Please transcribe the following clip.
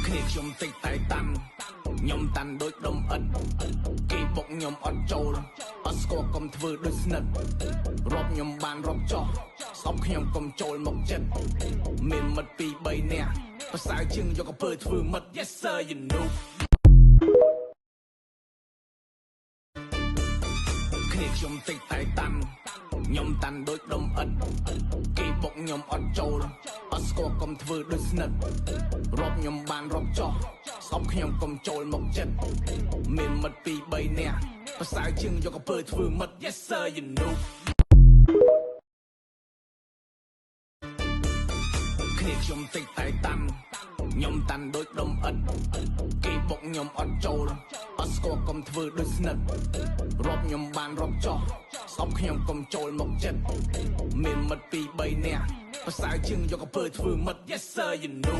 គ្នាខ្ញុំតិចតែតាន់ខ្ញុំតាន់ដូចដុំឥតគេបុកខ្ញុំអត់ចូលអត់ស្គាល់កុំធ្វើដូចស្និទ្ធរាប់ខ្ញុំបានរាប់ចោះស្អប់ខ្ញុំកុំចូលមកចិត្តមានមិត្ត2 3នាក់ប្រសើរជាងយកកពើធ្វើមិត្ត Yes sir you know គ្នាខ្ញុំតិចតែតាន់ខ្ញុំតាន់ដូចដុំឥតគេបុកខ្ញុំអត់ចូលអត់ស្គាល់កុំធ្វើដូចស្និទ្ធរាប់ខ្ញុំបានរាប់ចោះស្អប់ខ្ញុំកុំចូលមកចិត្តមានមិត្ត2 3នាក់ប្រសើរជាងយកកពើធ្វើមិត្ត Yes sir you know គ្នាខ្ញុំតិចតែតាន់ខ្ញុំតាន់ដូចដុំឥតគេបុកខ្ញុំអត់ចូលអត់ស្គាល់កុំធ្វើដូចស្និទ្ធរាប់ខ្ញុំបានរាប់ចោះស្អប់ខ្ញុំកុំចូលមកចិត្តមានមិត្ត2 3នាក់ប្រសើរជាងយកកពើធ្វើមិត្ត Yes sir you know